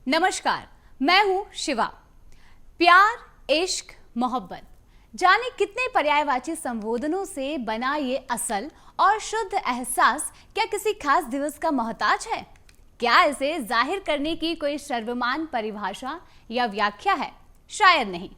नमस्कार, मैं हूं शिवा। प्यार, इश्क, मोहब्बत, जाने कितने पर्यायवाची संबोधनों से बना ये असल और शुद्ध एहसास क्या किसी खास दिवस का मोहताज है? क्या इसे जाहिर करने की कोई सर्वमान्य परिभाषा या व्याख्या है? शायद नहीं।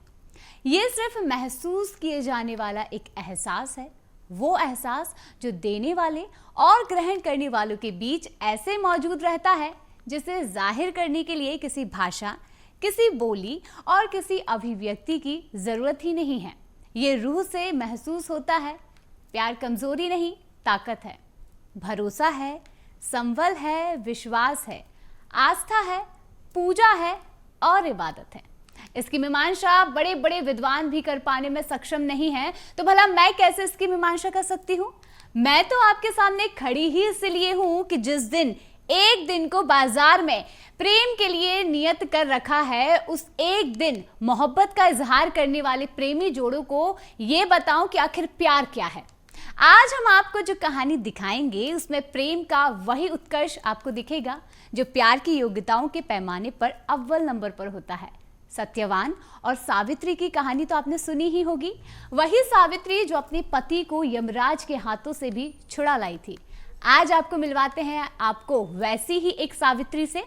ये सिर्फ महसूस किए जाने वाला एक एहसास है, वो एहसास जो देने वाले और ग्रहण करने वालों के बीच ऐसे मौजूद रहता है जिसे जाहिर करने के लिए किसी भाषा, किसी बोली और किसी अभिव्यक्ति की जरूरत ही नहीं है। ये रूह से महसूस होता है। प्यार कमजोरी नहीं, ताकत है, भरोसा है, संबल है, विश्वास है, आस्था है, पूजा है और इबादत है। इसकी मीमांसा बड़े बड़े विद्वान भी कर पाने में सक्षम नहीं है, तो भला मैं कैसे इसकी मीमांसा कर सकती हूँ? मैं तो आपके सामने खड़ी ही इसलिए हूँ कि जिस दिन एक दिन को बाजार में प्रेम के लिए नियत कर रखा है, उस एक दिन मोहब्बत का इजहार करने वाले प्रेमी जोड़ों को ये बताऊं कि आखिर प्यार क्या है। आज हम आपको जो कहानी दिखाएंगे उसमें प्रेम का वही उत्कर्ष आपको दिखेगा जो प्यार की योग्यताओं के पैमाने पर अव्वल नंबर पर होता है। सत्यवान और सावित्री की कहानी तो आपने सुनी ही होगी। वही सावित्री जो अपने पति को यमराज के हाथों से भी छुड़ा लाई थी। आज आपको मिलवाते हैं आपको वैसी ही एक सावित्री से।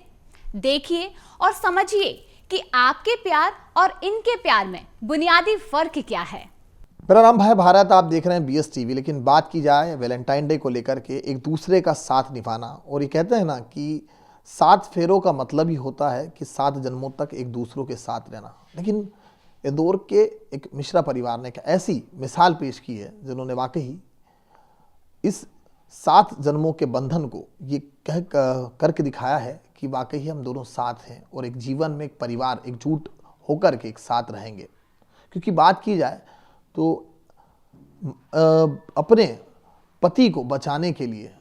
देखिए और समझिए कि आपके प्यार और इनके प्यार में बुनियादी फर्क क्या है। मेरा नाम है भारत, आप देख रहे हैं BS TV। लेकिन बात की जाए वैलेंटाइन डे को लेकर के, एक दूसरे का साथ निभाना, और ये कहते हैं ना कि 7 फेरों का मतलब ही होता है कि 7 जन्मों तक एक दूसरों के साथ रहना। लेकिन इंदौर के एक मिश्रा परिवार ने एक ऐसी मिसाल पेश की है जिन्होंने वाकई इस 7 जन्मों के बंधन को ये कह करके दिखाया है कि वाकई हम दोनों साथ हैं और एक जीवन में एक परिवार एकजुट होकर के एक साथ रहेंगे। क्योंकि बात की जाए तो अपने पति को बचाने के लिए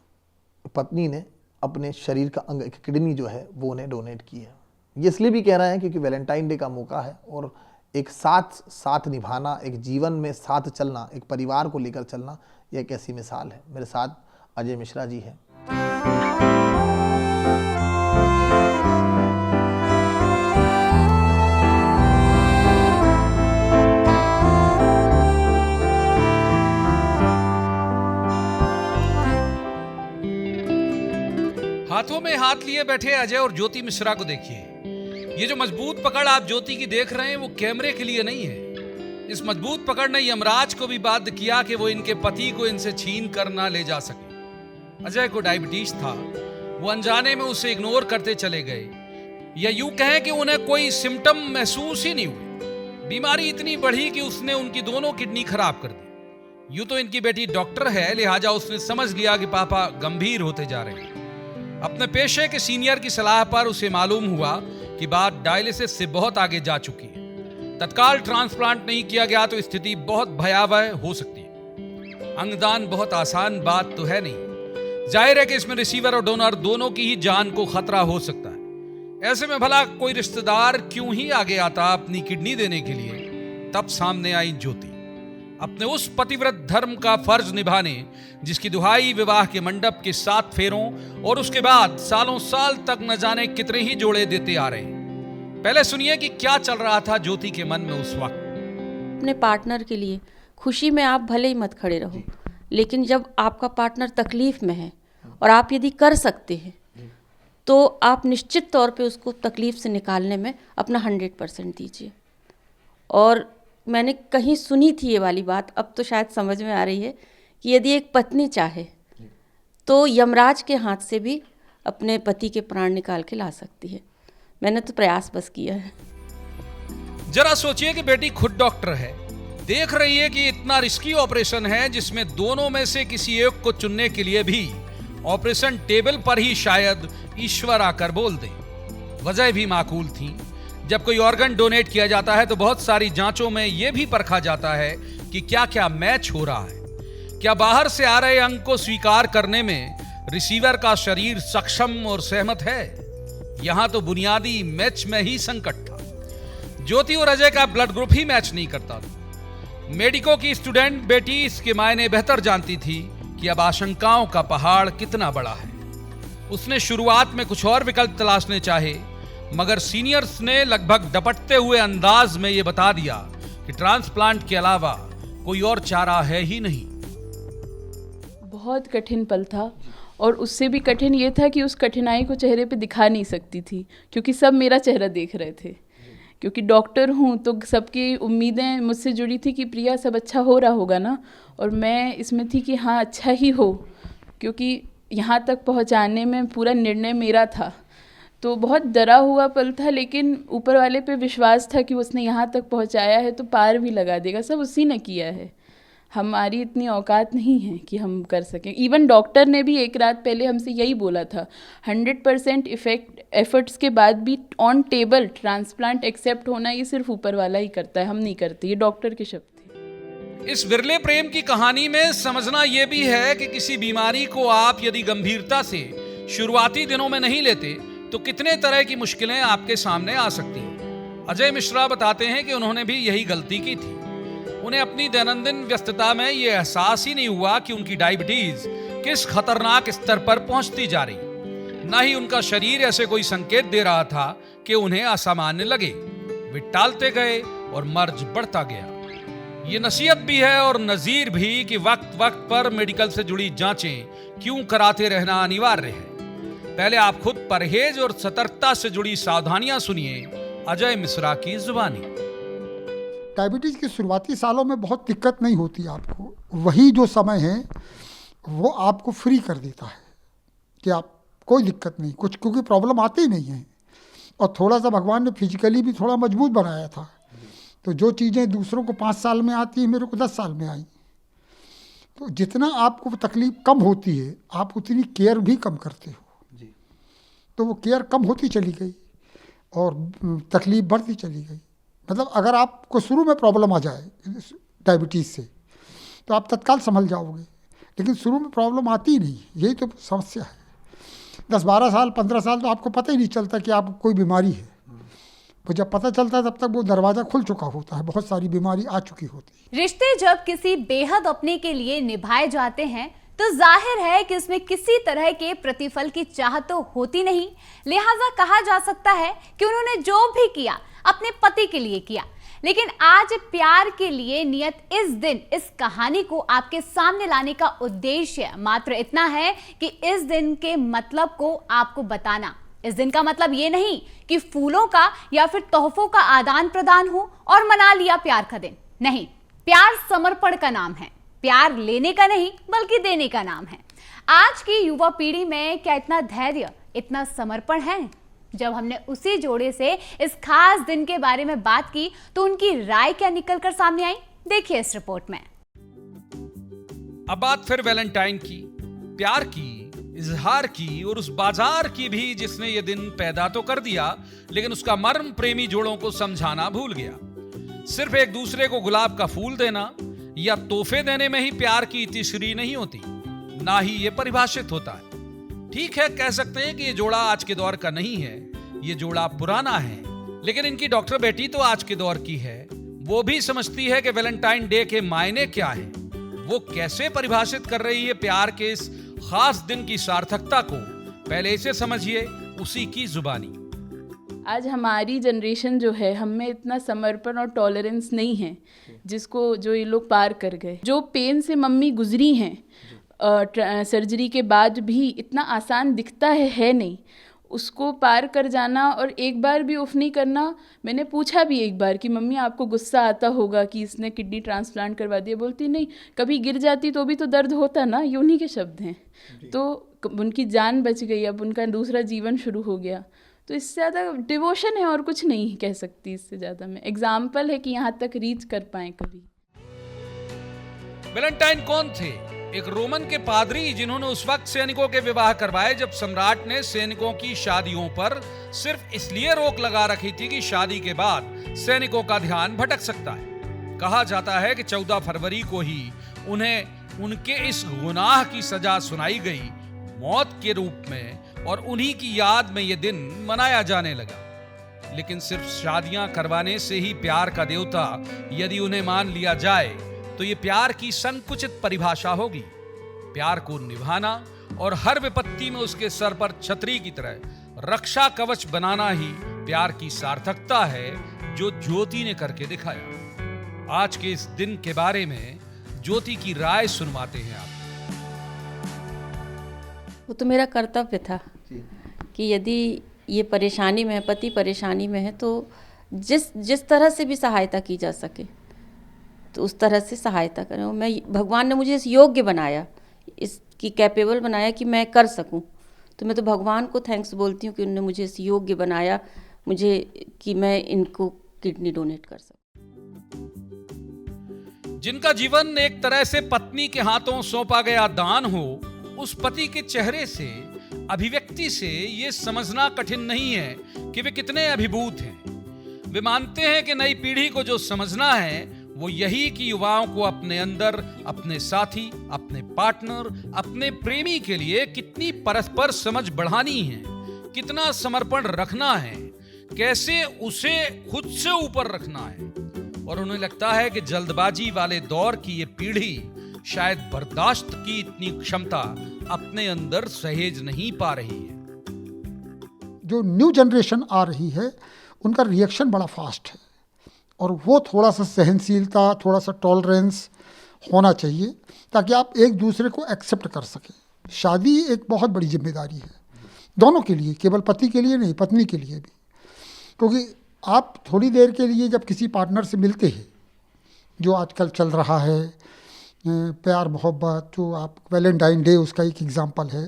पत्नी ने अपने शरीर का अंग, एक किडनी जो है वो उन्हें डोनेट की है। ये इसलिए भी कह रहे हैं क्योंकि वैलेंटाइन डे का मौका है और एक साथ निभाना, एक जीवन में साथ चलना, एक परिवार को लेकर चलना, यह एक ऐसी मिसाल है। मेरे साथ अजय मिश्रा जी हैं। हाथों में हाथ लिए बैठे अजय और ज्योति मिश्रा को देखिए। ये जो मजबूत पकड़ आप ज्योति की देख रहे हैं वो कैमरे के लिए नहीं है। इस मजबूत पकड़ ने यमराज को भी बाध्य किया कि वो इनके पति को इनसे छीन कर ना ले जा सके। अजय को डायबिटीज था, वो अनजाने में उसे इग्नोर करते चले गए, या यूं कहें कि उन्हें कोई सिम्टम महसूस ही नहीं हुए। बीमारी इतनी बढ़ी कि उसने उनकी दोनों किडनी खराब कर दी। यूं तो इनकी बेटी डॉक्टर है, लिहाजा उसने समझ लिया कि पापा गंभीर होते जा रहे हैं। अपने पेशे के सीनियर की सलाह पर उसे मालूम हुआ कि बात डायलिसिस से बहुत आगे जा चुकी है। तत्काल ट्रांसप्लांट नहीं किया गया तो स्थिति बहुत भयावह हो सकती है। अंगदान बहुत आसान बात तो है नहीं। जाहिर है कि इसमें रिसीवर और डोनर दोनों की ही जान को खतरा हो सकता है। ऐसे में भला कोई रिश्तेदार क्यों ही आगे आता अपनी किडनी देने के लिए। तब सामने आई ज्योति, अपने उस पतिव्रत धर्म का फर्ज निभाने जिसकी दुहाई विवाह के मंडप के 7 फेरों और उसके बाद सालों साल तक न जाने कितने ही जोड़े देते आ रहे हैं। पहले सुनिए कि क्या चल रहा था ज्योति के मन में उस वक्त। अपने पार्टनर के लिए खुशी में आप भले ही मत खड़े रहो, लेकिन जब आपका पार्टनर तकलीफ में है और आप यदि कर सकते हैं तो आप निश्चित तौर पे उसको तकलीफ से निकालने में अपना 100% दीजिए। और मैंने कहीं सुनी थी ये वाली बात, अब तो शायद समझ में आ रही है कि यदि एक पत्नी चाहे तो यमराज के हाथ से भी अपने पति के प्राण निकाल के ला सकती है। मैंने तो प्रयास बस किया है। जरा सोचिए कि बेटी खुद डॉक्टर है, देख रही है कि इतना रिस्की ऑपरेशन है जिसमें दोनों में से किसी एक को चुनने के लिए भी ऑपरेशन टेबल पर ही शायद ईश्वर आकर बोल दे। वजह भी माकूल थी। जब कोई ऑर्गन डोनेट किया जाता है तो बहुत सारी जांचों में यह भी परखा जाता है कि क्या क्या मैच हो रहा है। क्या बाहर से आ रहे अंग को स्वीकार करने में रिसीवर का शरीर सक्षम और सहमत है। यहां तो बुनियादी मैच में ही संकट था। ज्योति और अजय का ब्लड ग्रुप ही मैच नहीं करता था। मेडिको की स्टूडेंट बेटी इसके मायने बेहतर जानती थी कि अब आशंकाओं का पहाड़ कितना बड़ा है। उसने शुरुआत में कुछ और विकल्प तलाशने चाहे, मगर सीनियर्स ने लगभग डपटते हुए अंदाज में ये बता दिया कि ट्रांसप्लांट के अलावा कोई और चारा है ही नहीं। बहुत कठिन पल था, और उससे भी कठिन ये था कि उस कठिनाई को चेहरे पे दिखा नहीं सकती थी, क्योंकि सब मेरा चेहरा देख रहे थे। क्योंकि डॉक्टर हूँ तो सबकी उम्मीदें मुझसे जुड़ी थी कि प्रिया सब अच्छा हो रहा होगा ना, और मैं इसमें थी कि हाँ अच्छा ही हो, क्योंकि यहाँ तक पहुँचाने में पूरा निर्णय मेरा था। तो बहुत डरा हुआ पल था, लेकिन ऊपर वाले पे विश्वास था कि उसने यहाँ तक पहुँचाया है तो पार भी लगा देगा, सब उसी ने किया है। हमारी इतनी औकात नहीं है कि हम कर सकें। इवन डॉक्टर ने भी एक रात पहले हमसे यही बोला था, 100% एफर्ट्स के बाद भी ऑन टेबल ट्रांसप्लांट एक्सेप्ट होना ये सिर्फ ऊपर वाला ही करता है, हम नहीं करते। ये डॉक्टर के शब्द थे। इस विरले प्रेम की कहानी में समझना यह भी है कि किसी बीमारी को आप यदि गंभीरता से शुरुआती दिनों में नहीं लेते तो कितने तरह की मुश्किलें आपके सामने आ सकती हैं। अजय मिश्रा बताते हैं कि उन्होंने भी यही गलती की थी। उन्हें अपनी दैनंदिन व्यस्तता में यह एहसास ही नहीं हुआ कि उनकी डायबिटीज किस खतरनाक स्तर पर पहुंचती जा रही, न ही उनका शरीर ऐसे कोई संकेत दे रहा था कि उन्हें असामान्य लगे। वे टालते गए और मर्ज बढ़ता गया। ये नसीहत भी है और नजीर भी कि वक्त वक्त पर मेडिकल से जुड़ी जांचें क्यों कराते रहना अनिवार्य है। पहले आप खुद परहेज और सतर्कता से जुड़ी सावधानियां सुनिए अजय मिश्रा की जुबानी। डायबिटीज़ के शुरुआती सालों में बहुत दिक्कत नहीं होती आपको, वही जो समय है वो आपको फ्री कर देता है कि आप कोई दिक्कत नहीं, कुछ क्योंकि प्रॉब्लम आती ही नहीं है। और थोड़ा सा भगवान ने फिजिकली भी थोड़ा मजबूत बनाया था, तो जो चीज़ें दूसरों को 5 साल में आती हैं मेरे को 10 साल में आई। तो जितना आपको तकलीफ कम होती है आप उतनी केयर भी कम करते हो, तो वो केयर कम होती चली गई और तकलीफ बढ़ती चली गई। मतलब अगर आपको शुरू में प्रॉब्लम आ जाए डायबिटीज़ से तो आप तत्काल संभल जाओगे, लेकिन शुरू में प्रॉब्लम आती ही नहीं, यही तो समस्या है। 10-12 साल 15 साल तो आपको पता ही नहीं चलता कि आपको कोई बीमारी है। तो जब पता चलता है तब तक वो दरवाज़ा खुल चुका होता है, बहुत सारी बीमारी आ चुकी होती है। रिश्ते जब किसी बेहद अपने के लिए निभाए जाते हैं तो जाहिर है कि उसमें किसी तरह के प्रतिफल की चाहत तो होती नहीं। लिहाजा कहा जा सकता है कि उन्होंने जो भी किया अपने पति के लिए किया। लेकिन आज प्यार के लिए नियत इस दिन इस कहानी को आपके सामने लाने का उद्देश्य मात्र इतना है कि इस दिन के मतलब को आपको बताना। इस दिन का मतलब ये नहीं कि फूलों का या फिर तोहफों का आदान प्रदान हो और मना लिया प्यार का दिन। नहीं, प्यार समर्पण का नाम है, प्यार लेने का नहीं बल्कि देने का नाम है। आज की युवा पीढ़ी में क्या इतना धैर्य, इतना समर्पण है? जब हमने उसी जोड़े से इस खास दिन के बारे में बात की तो उनकी राय क्या निकलकर सामने आई, देखिए इस रिपोर्ट में। अब बात फिर वैलेंटाइन की, प्यार की, इजहार की और उस बाजार की भी जिसने ये दिन पैदा तो कर दिया लेकिन उसका मर्म प्रेमी जोड़ों को समझाना भूल गया। सिर्फ एक दूसरे को गुलाब का फूल देना या तोहफे देने में ही प्यार की इतिश्री नहीं होती, ना ही ये परिभाषित होता है। ठीक है, कह सकते हैं कि ये जोड़ा आज के दौर का नहीं है, ये जोड़ा पुराना है, लेकिन इनकी डॉक्टर बेटी तो आज के दौर की है। वो भी समझती है कि वैलेंटाइन डे के मायने क्या है, वो कैसे परिभाषित कर रही है प्यार के इस खास दिन की सार्थकता को। पहले इसे समझिए उसी की जुबानी। आज हमारी जनरेशन जो है, हम में इतना समर्पण और टॉलरेंस नहीं है जिसको जो ये लोग पार कर गए। जो पेन से मम्मी गुजरी हैं सर्जरी के बाद भी इतना आसान दिखता है नहीं, उसको पार कर जाना और एक बार भी उफ नहीं करना। मैंने पूछा भी एक बार कि मम्मी आपको गुस्सा आता होगा कि इसने किडनी ट्रांसप्लांट करवा दिया, बोलती नहीं, कभी गिर जाती तो भी तो दर्द होता ना, ये उन्हीं के शब्द हैं। तो उनकी जान बच गई, अब उनका दूसरा जीवन शुरू हो गया। तो इससे ज़्यादा डिवोशन है और कुछ नहीं कह सकती इससे ज़्यादा। मैं एग्जाम्पल है कि यहाँ तक रीच कर पाए कभी। वैलेंटाइन कौन थे? एक रोमन के पादरी जिन्होंने उस वक्त सैनिकों के विवाह करवाए जब सम्राट ने सैनिकों की शादियों पर सिर्फ इसलिए रोक लगा रखी थी कि शादी के बाद सैनिकों का ध्यान भटक सकता है। कहा जाता है कि 14 फरवरी को ही उन्हें उनके इस गुनाह की सजा सुनाई गई मौत के रूप में, और उन्हीं की याद में यह दिन मनाया जाने लगा। लेकिन सिर्फ शादियां करवाने से ही प्यार का देवता यदि उन्हें मान लिया जाए तो ये प्यार की संकुचित परिभाषा होगी। प्यार को निभाना और हर विपत्ति में उसके सर पर छतरी की तरह रक्षा कवच बनाना ही प्यार की सार्थकता है जो ज्योति ने करके दिखाया। आज के इस दिन के बारे में ज्योति की राय सुनवाते हैं आप। वो तो मेरा कर्तव्य था कि यदि ये परेशानी में है, पति परेशानी में है, तो जिस तरह से भी सहायता की जा सके तो उस तरह से सहायता करें। और मैं, भगवान ने मुझे इस योग्य बनाया, इसकी कैपेबल बनाया कि मैं कर सकूं। तो मैं तो भगवान को थैंक्स बोलती हूँ कि उन्होंने मुझे इस योग्य बनाया, मुझे, कि मैं इनको किडनी डोनेट कर सकूं। जिनका जीवन एक तरह से पत्नी के हाथों सौंपा गया दान हो, उस पति के चेहरे से, अभिव्यक्ति से ये समझना कठिन नहीं है कि वे कितने अभिभूत हैं। वे मानते हैं कि नई पीढ़ी को जो समझना है वो यही कि युवाओं को अपने अंदर, अपने साथी, अपने पार्टनर, अपने प्रेमी के लिए कितनी परस्पर समझ बढ़ानी है, कितना समर्पण रखना है, कैसे उसे खुद से ऊपर रखना है। और उन्हें लगता है कि जल्दबाजी वाले दौर की ये पीढ़ी शायद बर्दाश्त की इतनी क्षमता अपने अंदर सहेज नहीं पा रही है। जो न्यू जनरेशन आ रही है उनका रिएक्शन बड़ा फास्ट है, और वो थोड़ा सा सहनशीलता, थोड़ा सा टॉलरेंस होना चाहिए ताकि आप एक दूसरे को एक्सेप्ट कर सकें। शादी एक बहुत बड़ी जिम्मेदारी है दोनों के लिए, केवल पति के लिए नहीं, पत्नी के लिए भी। क्योंकि आप थोड़ी देर के लिए जब किसी पार्टनर से मिलते हैं, जो आजकल चल रहा है प्यार मोहब्बत, जो आप वैलेंटाइन डे उसका एक एग्जांपल है,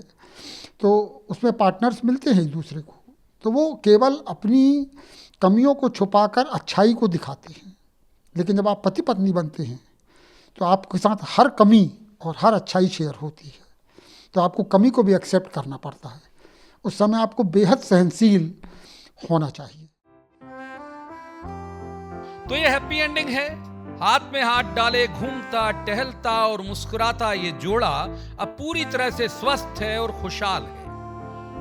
तो उसमें पार्टनर्स मिलते हैं एक दूसरे को, तो वो केवल अपनी कमियों को छुपाकर अच्छाई को दिखाते हैं। लेकिन जब आप पति पत्नी बनते हैं तो आपके साथ हर कमी और हर अच्छाई शेयर होती है, तो आपको कमी को भी एक्सेप्ट करना पड़ता है। उस समय आपको बेहद सहनशील होना चाहिए। तो ये हैप्पी एंडिंग है। हाथ में हाथ डाले घूमता टहलता और मुस्कुराता ये जोड़ा अब पूरी तरह से स्वस्थ है और खुशहाल है।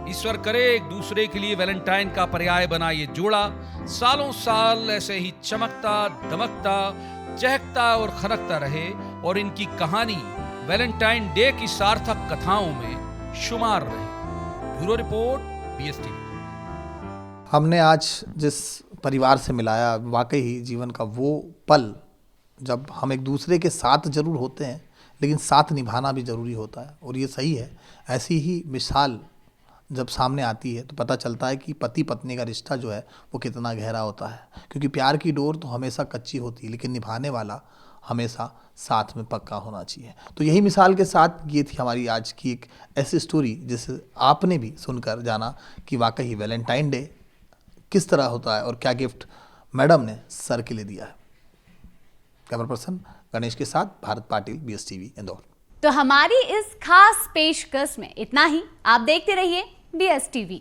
ईश्वर करे एक दूसरे के लिए वैलेंटाइन का पर्याय बना ये जोड़ा सालों साल ऐसे ही चमकता, दमकता, चहकता और खनकता रहे और इनकी कहानी वैलेंटाइन डे की सार्थक कथाओं में शुमार रहे। Bureau report, BSTV। हमने आज जिस परिवार से मिलाया, वाकई ही जीवन का वो पल जब हम एक दूसरे के साथ जरूर होते हैं लेकिन साथ निभाना भी ज़रूरी होता है, और ये सही है। ऐसी ही मिसाल जब सामने आती है तो पता चलता है कि पति पत्नी का रिश्ता जो है वो कितना गहरा होता है, क्योंकि प्यार की डोर तो हमेशा कच्ची होती है लेकिन निभाने वाला हमेशा साथ में पक्का होना चाहिए। तो यही मिसाल के साथ ये थी हमारी आज की एक ऐसी स्टोरी जिसे आपने भी सुनकर जाना कि वाकई वैलेंटाइन डे किस तरह होता है और क्या गिफ्ट मैडम ने सर के लिए दिया है। कैमरा पर्सन गणेश के साथ भारत पाटिल, BSTV इंदौर। तो हमारी इस खास पेशकश में इतना ही। आप देखते रहिए BSTV।